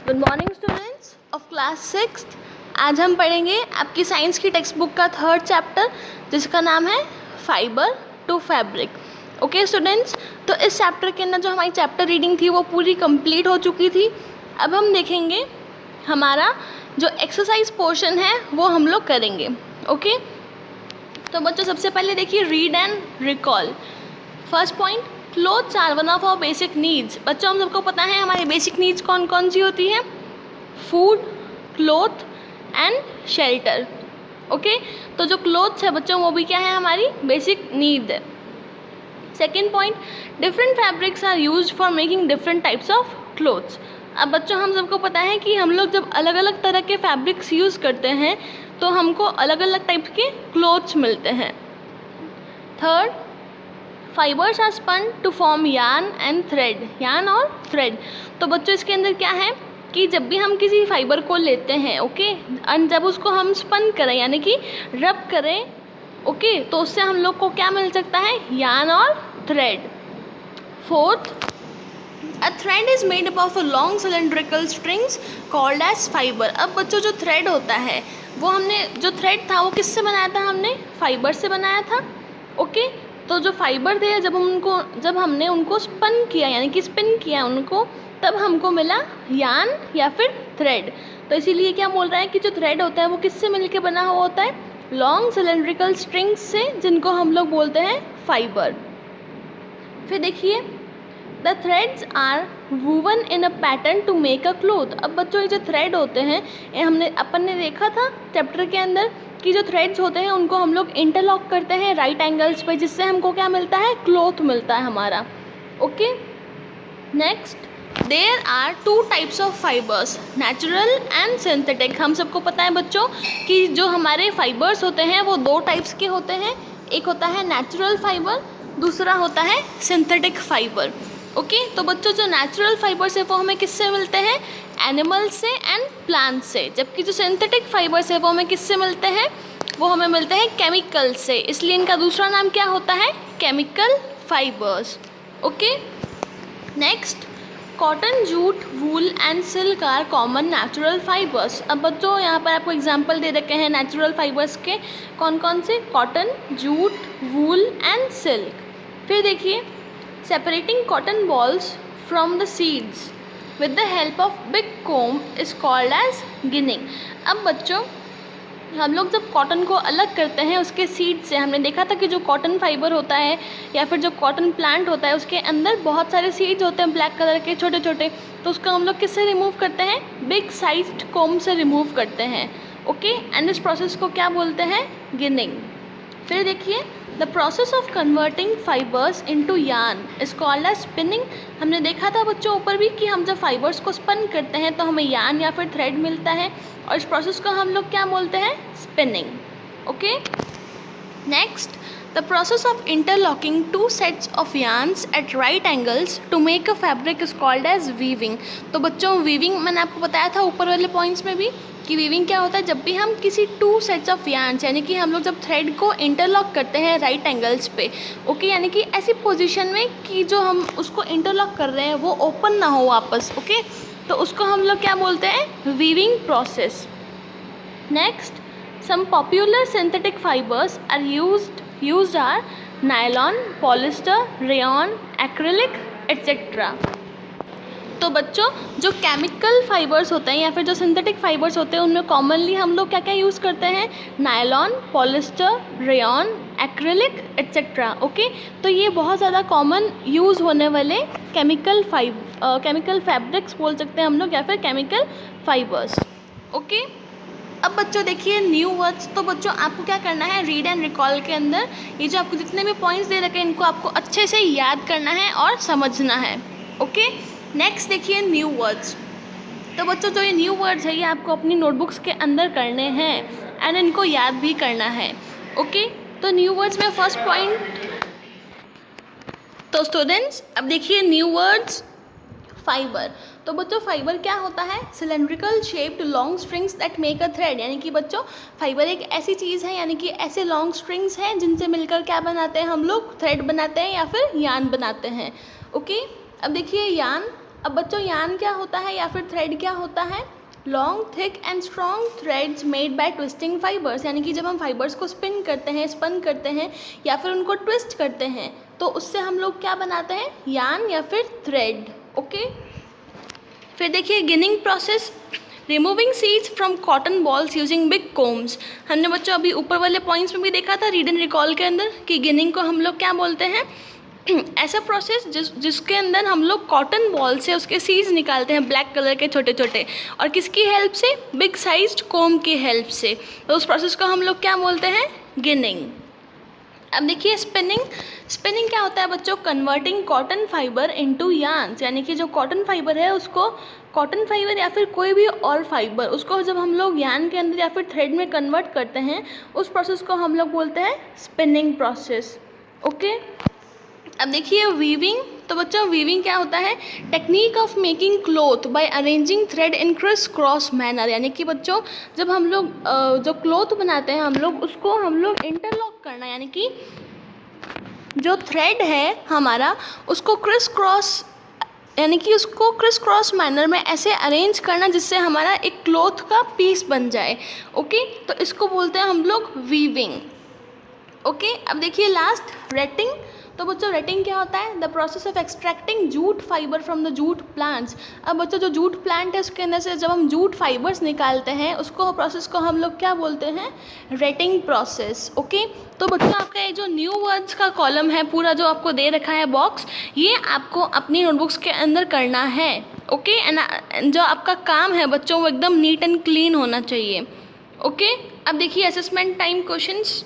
Good morning students of class 6। आज हम पढ़ेंगे आपकी साइंस की टेक्स्ट बुक का 3rd चैप्टर जिसका नाम है fibre to fabric. Okay students, तो इस चैप्टर के अंदर जो हमारी चैप्टर रीडिंग थी वो पूरी कंप्लीट हो चुकी थी। अब हम देखेंगे हमारा जो एक्सरसाइज पोर्शन है वो हम लोग करेंगे। ओके तो बच्चों सबसे पहले देखिए read and recall. First point, clothes are one of our basic needs. बच्चों हम सबको पता है हमारी बेसिक नीड्स कौन कौन सी होती हैं, food, cloth and shelter. Okay तो जो क्लोथ्स है बच्चों वो भी क्या है, हमारी बेसिक नीड है। Second point, different fabrics are used for making different types of clothes. अब बच्चों हम सबको पता है कि हम लोग जब अलग अलग तरह के फैब्रिक्स यूज़ करते हैं तो हमको अलग अलग टाइप के क्लोथ्स मिलते हैं। Third, fibres are spun to form yarn and thread. Yarn और थ्रेड, तो बच्चों इसके अंदर क्या है कि जब भी हम किसी फाइबर को लेते हैं ओके एंड जब उसको हम स्पन करें यानी कि रब करें ओके तो उससे हम लोग को क्या मिल सकता है, यार्न और thread. Fourth, a thread is made up of a long cylindrical strings called as fibre. अब बच्चों जो थ्रेड होता है वो हमने जो थ्रेड था वो किससे बनाया था, हमने फाइबर से बनाया था। ओके तो जो फाइबर थे जब हमने उनको स्पन किया यानी कि स्पिन किया उनको, तब हमको मिला यार्न या फिर थ्रेड। तो इसीलिए क्या बोल रहा है कि जो थ्रेड होता है वो किससे मिलके बना हुआ होता है, लॉन्ग सिलेंड्रिकल स्ट्रिंग्स से, जिनको हम लोग बोलते हैं फाइबर। फिर देखिए the threads are woven in a pattern to make a cloth. अब बच्चों ये जो थ्रेड होते हैं ये अपन ने देखा था चैप्टर के अंदर कि जो थ्रेड्स होते हैं उनको हम लोग इंटरलॉक करते हैं राइट एंगल्स पे, जिससे हमको क्या मिलता है, क्लोथ मिलता है हमारा। Okay next, there are 2 types of fibres, natural and synthetic. हम सबको पता है बच्चों कि जो हमारे फाइबर्स होते हैं वो 2 टाइप्स के होते हैं, एक होता है नेचुरल फाइबर, दूसरा होता है सिंथेटिक फाइबर। ओके तो बच्चों जो नेचुरल फाइबर्स है वो हमें किससे मिलते हैं, एनिमल से एंड प्लांट से, जबकि जो सिंथेटिक फाइबर्स है वो हमें किससे मिलते हैं, वो हमें मिलते हैं केमिकल से, इसलिए इनका दूसरा नाम क्या होता है, chemical fibres. Okay next, cotton, jute, wool and silk are common natural fibres. अब बच्चों यहाँ पर आपको एग्जांपल दे रखे हैं नेचुरल फाइबर्स के, कौन कौन से, cotton, jute, wool and silk. फिर देखिए separating cotton balls from the seeds with the help of big comb is called as ginning। अब बच्चों हम लोग जब कॉटन को अलग करते हैं उसके सीड से, हमने देखा था कि जो कॉटन फाइबर होता है या फिर जो कॉटन प्लांट होता है उसके अंदर बहुत सारे सीड्स होते हैं ब्लैक कलर के छोटे छोटे, तो उसको हम लोग किससे रिमूव करते हैं, बिग साइज्ड कोम से रिमूव करते हैं। ओके एंड इस प्रोसेस को क्या बोलते हैं, गिनिंग। फिर देखिए the process of converting fibres into yarn is called as spinning. हमने देखा था बच्चों ऊपर भी कि हम जब फाइबर्स को स्पन करते हैं तो हमें यार्न या फिर थ्रेड मिलता है और इस प्रोसेस को हम लोग क्या बोलते हैं, spinning. Okay next, the process of interlocking 2 sets of yarns at right angles to make a fabric is called as weaving. तो बच्चों वीविंग मैंने आपको बताया था ऊपर वाले पॉइंट्स में भी कि वीविंग क्या होता है, जब भी हम किसी 2 सेट्स ऑफ यार्न्स यानी कि हम लोग जब थ्रेड को इंटरलॉक करते हैं राइट एंगल्स पे ओके यानी कि ऐसी पोजीशन में कि जो हम उसको इंटरलॉक कर रहे हैं वो ओपन ना हो वापस, ओके तो उसको हम लोग क्या बोलते हैं, weaving process. Next, some popular synthetic fibres are used are nylon, polyester, rayon, acrylic etcetera. तो बच्चों जो केमिकल फाइबर्स होते हैं या फिर जो सिंथेटिक फाइबर्स होते हैं उनमें कॉमनली हम लोग क्या क्या यूज़ करते हैं, nylon, polyester, rayon, acrylic etcetera. Okay तो ये बहुत ज़्यादा कॉमन यूज़ होने वाले केमिकल फैब्रिक्स बोल सकते हैं हम लोग या फिर केमिकल फाइबर्स। ओके अब बच्चों देखिए न्यू वर्ड्स। तो बच्चों आपको क्या करना है, रीड एंड रिकॉल के अंदर ये जो आपको जितने भी पॉइंट्स दे रखे हैं इनको आपको अच्छे से याद करना है और समझना है। ओके नेक्स्ट देखिए न्यू वर्ड्स। तो बच्चों जो ये न्यू वर्ड्स है ये आपको अपनी नोटबुक्स के अंदर करने हैं एंड इनको याद भी करना है। ओके तो न्यू वर्ड्स में फर्स्ट पॉइंट, तो स्टूडेंट्स अब देखिए न्यू वर्ड्स, फाइबर। तो बच्चों फाइबर क्या होता है, cylindrical shaped long strings that make a thread. यानी कि बच्चों फाइबर एक ऐसी चीज़ है यानी कि ऐसे लॉन्ग स्ट्रिंग्स हैं जिनसे मिलकर क्या बनाते हैं हम लोग, थ्रेड बनाते हैं या फिर यार्न बनाते हैं। ओके अब देखिए यार्न, अब बच्चों यान क्या होता है या फिर थ्रेड क्या होता है? Long thick and strong threads made by twisting fibres, यानी कि जब हम फाइबर्स को स्पिन करते हैं या फिर उनको ट्विस्ट करते हैं तो उससे हम लोग क्या बनाते हैं? यान या फिर थ्रेड। ओके, फिर देखिए ginning process, removing seeds from cotton balls using big combs. हमने बच्चों अभी ऊपर वाले पॉइंट्स में भी देखा था रीड एंड रिकॉल के अंदर कि गिनिंग को हम लोग क्या बोलते हैं? ऐसा प्रोसेस जिसके अंदर हम लोग कॉटन बॉल से उसके सीड्स निकालते हैं ब्लैक कलर के छोटे छोटे, और किसकी हेल्प से? बिग साइज्ड कोम की हेल्प से। तो उस प्रोसेस को हम लोग क्या बोलते हैं? गिनिंग। अब देखिए स्पिनिंग क्या होता है बच्चों? Converting cotton fibre into yarns, यानी कि जो कॉटन फाइबर है उसको, कॉटन फाइबर या फिर कोई भी और फाइबर, उसको जब हम लोग यार्न के अंदर या फिर थ्रेड में कन्वर्ट करते हैं उस प्रोसेस को हम लोग बोलते हैं स्पिनिंग प्रोसेस। ओके, अब देखिए वीविंग। तो बच्चों वीविंग क्या होता है? Technique of making cloth by arranging thread in criss cross manner, यानी कि बच्चों जब हम लोग जो क्लॉथ बनाते हैं हम लोग उसको हम लोग इंटरलॉक करना, यानी कि जो थ्रेड है हमारा उसको क्रिस क्रॉस, यानी कि उसको क्रिस क्रॉस मैनर में ऐसे अरेंज करना जिससे हमारा एक क्लॉथ का पीस बन जाए। ओके, तो इसको बोलते हैं हम लोग वीविंग। ओके, अब देखिए लास्ट रेटिंग। तो बच्चों रेटिंग क्या होता है? The process of extracting jute fibre from the jute plants. अब बच्चों जो जूट प्लांट है उसके अंदर से जब हम जूट फाइबर्स निकालते हैं उसको प्रोसेस को हम लोग क्या बोलते हैं? Rating process. ओके, तो बच्चों आपका ये जो न्यू वर्ड्स का कॉलम है पूरा जो आपको दे रखा है बॉक्स, ये आपको अपनी नोटबुक्स के अंदर करना है। ओके, एंड जो आपका काम है बच्चों वो एकदम नीट एंड क्लीन होना चाहिए। ओके, अब देखिए असेसमेंट टाइम क्वेश्चंस।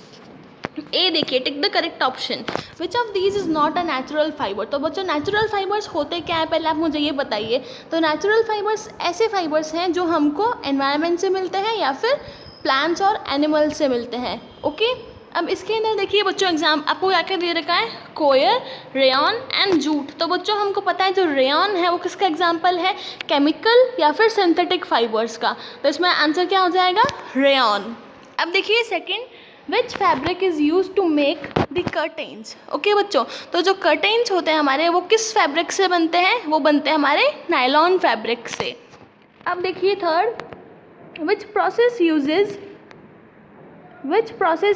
ए देखिए, tick the correct option. Which of these is not a natural fibre. तो बच्चों नेचुरल फाइबर्स होते क्या है पहले आप मुझे ये बताइए। तो नेचुरल फाइबर्स ऐसे फाइबर्स हैं जो हमको एनवायरनमेंट से मिलते हैं या फिर प्लांट्स और एनिमल्स से मिलते हैं। ओके, अब इसके अंदर देखिए बच्चों एग्जाम आपको क्या क्या दे रखा है? कोयर, रेयॉन एंड जूट। तो बच्चों हमको पता है जो रेयॉन है वो किसका एग्जाम्पल है? केमिकल या फिर सिंथेटिक फाइबर्स का। तो इसमें आंसर क्या हो जाएगा? रेयॉन। अब देखिए second, which fabric is use to make the curtains. Okay बच्चों, तो जो कर्टेन्स होते हैं हमारे वो किस फैब्रिक से बनते हैं? वो बनते हैं हमारे नायलॉन फैब्रिक से। अब देखिए third, which process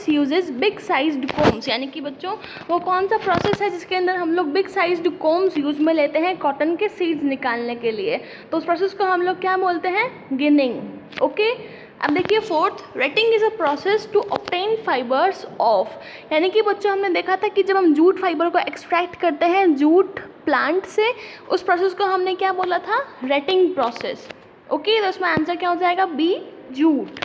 uses big sized combs, यानी कि बच्चों वो कौन सा प्रोसेस है जिसके अंदर हम लोग बिग साइज्ड कोम्स यूज में लेते हैं कॉटन के सीड्स निकालने के लिए। तो उस प्रोसेस को हम लोग क्या बोलते हैं? गिनिंग। ओके, अब देखिए fourth, retting is a process to obtain fibres of, यानी कि बच्चों हमने देखा था कि जब हम जूट फाइबर को एक्सट्रैक्ट करते हैं जूट प्लांट से, उस प्रोसेस को हमने क्या बोला था? Rating process. ओके, तो इसमें आंसर क्या हो जाएगा? B, jute.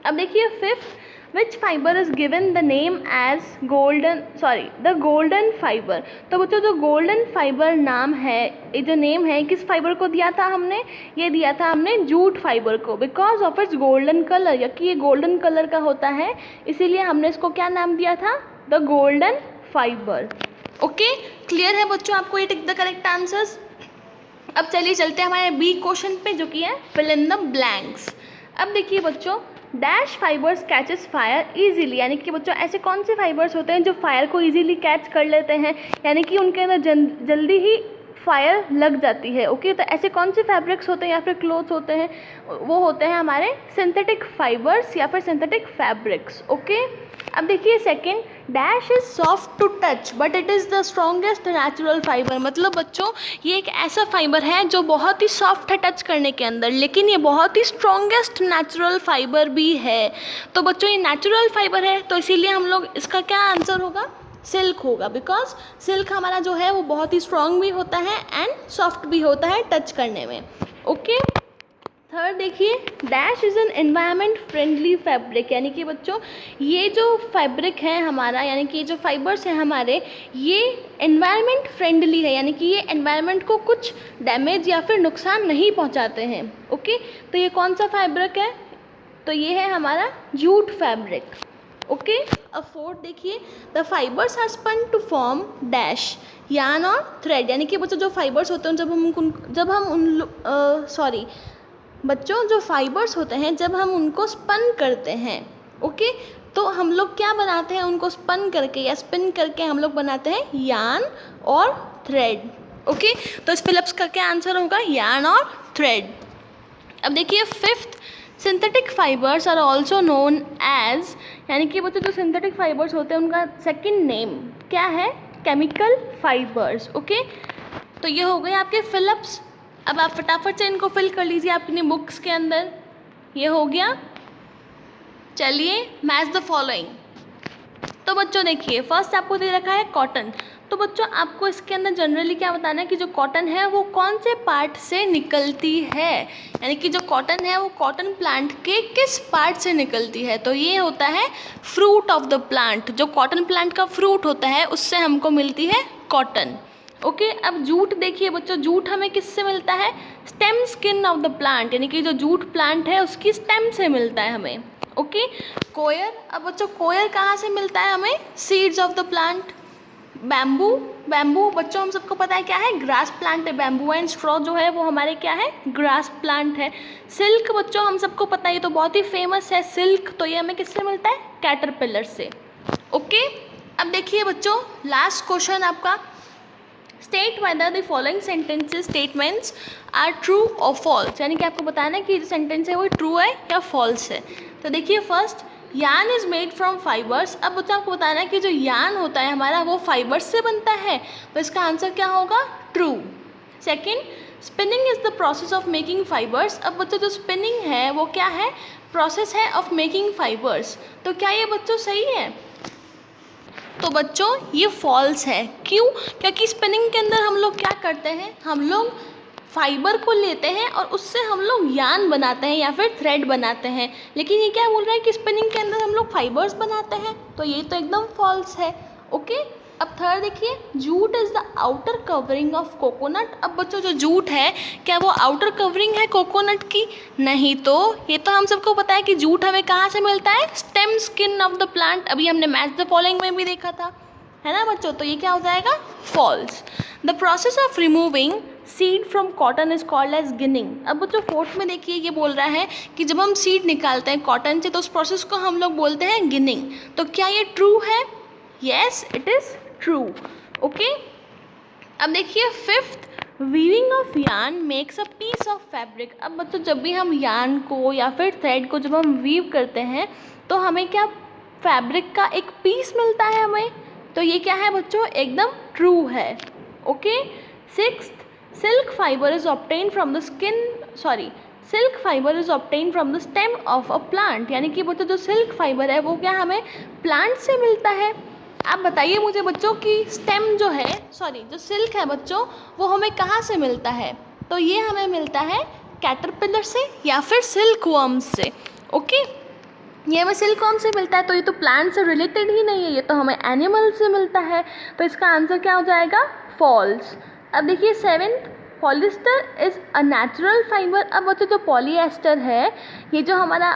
अब देखिए fifth, which fibre is given the name as the golden fibre. तो बच्चों जो गोल्डन फाइबर नाम है, ये जो नेम है किस फाइबर को दिया था हमने? ये दिया था हमने जूट फाइबर को, because of its golden colour, या कि ये गोल्डन कलर का होता है इसीलिए हमने इसको क्या नाम दिया था? The golden fibre. Okay, clear है बच्चों आपको? ये टिक द करेक्ट आंसर्स। अब चलिए चलते हैं हमारे बी क्वेश्चन पे जो कि है फिल इन द ब्लैंक्स। अब देखिए बच्चों, dash fibres catches fire easily, यानी कि बच्चों ऐसे कौन से फाइबर्स होते हैं जो फायर को ईजिली कैच कर लेते हैं, यानी कि उनके अंदर जल्दी ही फायर लग जाती है। ओके, तो ऐसे कौन से फैब्रिक्स होते हैं या फिर क्लोथ्स होते हैं? वो होते हैं हमारे सिंथेटिक फाइबर्स या फिर सिंथेटिक फैब्रिक्स। ओके, अब देखिए second, dash is soft to touch but it is the strongest natural fibre. मतलब बच्चों ये एक ऐसा फाइबर है जो बहुत ही सॉफ्ट है टच करने के अंदर, लेकिन ये बहुत ही स्ट्रॉन्गेस्ट नेचुरल फाइबर भी है। तो बच्चों ये नेचुरल फाइबर है तो इसीलिए हम लोग इसका क्या आंसर होगा? सिल्क होगा, बिकॉज सिल्क हमारा जो है वो बहुत ही स्ट्रॉन्ग भी होता है एंड सॉफ्ट भी होता है टच करने में। ओके, थर्ड देखिए, dash is an environment friendly fabric, यानी कि बच्चों ये जो फैब्रिक है हमारा, यानी कि जो फाइबर्स हैं हमारे, ये एनवायरनमेंट फ्रेंडली है, यानी कि ये एनवायरनमेंट को कुछ डैमेज या फिर नुकसान नहीं पहुंचाते हैं। ओके, तो ये कौन सा फैब्रिक है? तो ये है हमारा जूट फैब्रिक। ओके, अब फोर्थ देखिए, the fibres are spun to form dash yarn और थ्रेड, यानी कि बच्चों जो फाइबर्स होते हैं बच्चों जो फाइबर्स होते हैं जब हम उनको स्पन करते हैं, ओके, तो हम लोग क्या बनाते हैं? उनको स्पन करके या स्पिन करके हम लोग बनाते हैं यार्न और थ्रेड। ओके, तो इस फिलिप्स का क्या आंसर होगा, यार्न और थ्रेड। अब देखिए fifth, synthetic fibres are also known as, यानी कि बच्चों जो सिंथेटिक फाइबर्स होते हैं उनका सेकेंड नेम क्या है, केमिकल फाइबर्स। ओके, तो ये हो गए आपके फिलिप्स। अब आप फटाफट से इनको फिल कर लीजिए अपनी बुक्स के अंदर। ये हो गया। चलिए मैच द फॉलोइंग। तो बच्चों देखिए फर्स्ट आपको दे रखा है कॉटन। तो बच्चों आपको इसके अंदर जनरली क्या बताना है कि जो कॉटन है वो कौन से पार्ट से निकलती है, यानी कि जो कॉटन है वो कॉटन प्लांट के किस पार्ट से निकलती है। तो ये होता है फ्रूट ऑफ द प्लांट, जो कॉटन प्लांट का फ्रूट होता है उससे हमको मिलती है कॉटन। ओके, अब जूट देखिए बच्चों, जूट हमें किससे मिलता है, stem skin of the plant, यानी कि जो जूट प्लांट है उसकी स्टेम से मिलता है हमें। ओके, कोयर, अब बच्चों कोयर कहाँ से मिलता है हमें, seeds of the plant. Bamboo, bamboo बच्चों हम सबको पता है क्या है, ग्रास प्लांट है। बैम्बू एंड स्ट्रॉ जो है वो हमारे क्या है, ग्रास प्लांट है। सिल्क बच्चों हम सबको पता है, ये तो बहुत ही फेमस है सिल्क, तो ये हमें किससे मिलता है, कैटरपिलर से। ओके, अब देखिए बच्चों लास्ट क्वेश्चन आपका, state whether the following sentences statements are true और फॉल्स, यानी कि आपको बताना है कि जो सेंटेंस है वो ट्रू है या फॉल्स है। तो देखिए फर्स्ट, यान इज मेड फ्रॉम फाइबर्स। अब बच्चों आपको बताना है कि जो यान होता है हमारा वो फाइबर्स से बनता है, तो इसका आंसर क्या होगा, true. Second, spinning is the process of making fibres. अब बच्चों जो स्पिनिंग है वो क्या है, प्रोसेस है ऑफ मेकिंग फाइबर्स। तो क्या ये बच्चों सही है, तो बच्चों ये फॉल्स है। क्यों, क्योंकि स्पिनिंग के अंदर हम लोग क्या करते हैं, हम लोग फाइबर को लेते हैं और उससे हम लोग यान बनाते हैं या फिर थ्रेड बनाते हैं, लेकिन ये क्या बोल रहा है कि स्पिनिंग के अंदर हम लोग फाइबर्स बनाते हैं, तो ये तो एकदम फॉल्स है। ओके, अब थर्ड देखिए, jute is the outer covering of coconut. अब बच्चों जो जूट है क्या वो आउटर कवरिंग है कोकोनट की, नहीं, तो ये तो हम सबको पता है कि जूट हमें कहाँ से मिलता है, stem skin of the plant. अभी हमने मैच द फॉलोइंग में भी देखा था, है ना बच्चों, तो ये क्या हो जाएगा, false. The process of removing seed from cotton is called as ginning. अब बच्चों फोर्थ में देखिए ये बोल रहा है कि जब हम सीड निकालते हैं कॉटन से तो उस प्रोसेस को हम लोग बोलते हैं गिनिंग। तो क्या ये ट्रू है, yes it is true. Okay, अब देखिए fifth, weaving of yarn makes a piece of fabric. अब बच्चों जब भी हम यार्न को या फिर थ्रेड को जब हम वीव करते हैं तो हमें क्या, फैब्रिक का एक पीस मिलता है हमें, तो ये क्या है बच्चों, एकदम ट्रू है। Okay, sixth, silk fibre is obtain from the silk fibre is obtain from the stem of a plant, यानी कि बच्चों जो सिल्क फाइबर है वो क्या हमें प्लांट से मिलता है। आप बताइए मुझे बच्चों कि स्टेम जो है, जो सिल्क है बच्चों वो हमें कहाँ से मिलता है, तो ये हमें मिलता है कैटरपिलर से या फिर सिल्क वर्म्स से। ओके, ये हमें सिल्क वर्म से मिलता है, तो ये तो प्लांट से रिलेटेड ही नहीं है, ये तो हमें एनिमल से मिलता है, तो इसका आंसर क्या हो जाएगा, फॉल्स। अब देखिए seventh, polyester is a natural fibre. अब बच्चों जो पॉलीएस्टर है ये जो हमारा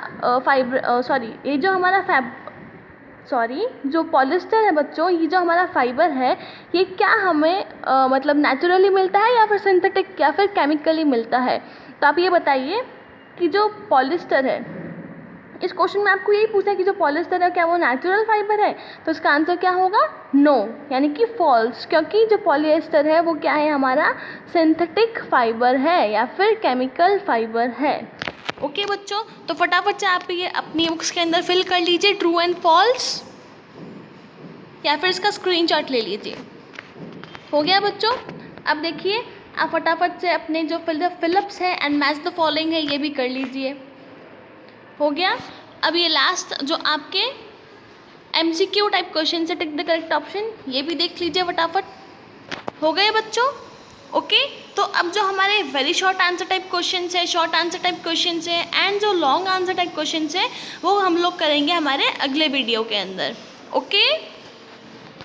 जो पॉलिस्टर है बच्चों, ये जो हमारा फाइबर है ये क्या हमें मतलब नेचुरली मिलता है या फिर सिंथेटिक या फिर केमिकली मिलता है। तो आप ये बताइए कि जो पॉलिस्टर है, इस क्वेश्चन में आपको यही पूछा कि जो पॉलिस्टर है क्या वो नेचुरल फाइबर है, तो इसका आंसर क्या होगा, नो, यानी कि फॉल्स, क्योंकि जो पॉलिएस्टर है वो क्या है, हमारा सिंथेटिक फाइबर है या फिर केमिकल फाइबर है। ओके बच्चों, तो फटाफट से आप ये अपनी बुक्स के अंदर फिल कर लीजिए ट्रू एंड फॉल्स, या फिर इसका स्क्रीनशॉट ले लीजिए। हो गया बच्चों। अब देखिए आप फटाफट से अपने जो फिलिप्स है एंड मैच द फॉलोइंग है ये भी कर लीजिए। हो गया। अब ये लास्ट जो आपके MCQ टाइप क्वेश्चन से टिक द करेक्ट ऑप्शन, ये भी देख लीजिए फटाफट। हो गए बच्चों। ओके, तो अब जो हमारे very short answer type question है, शॉर्ट आंसर टाइप क्वेश्चन है एंड जो लॉन्ग आंसर टाइप क्वेश्चन है वो हम लोग करेंगे हमारे अगले वीडियो के अंदर। ओके।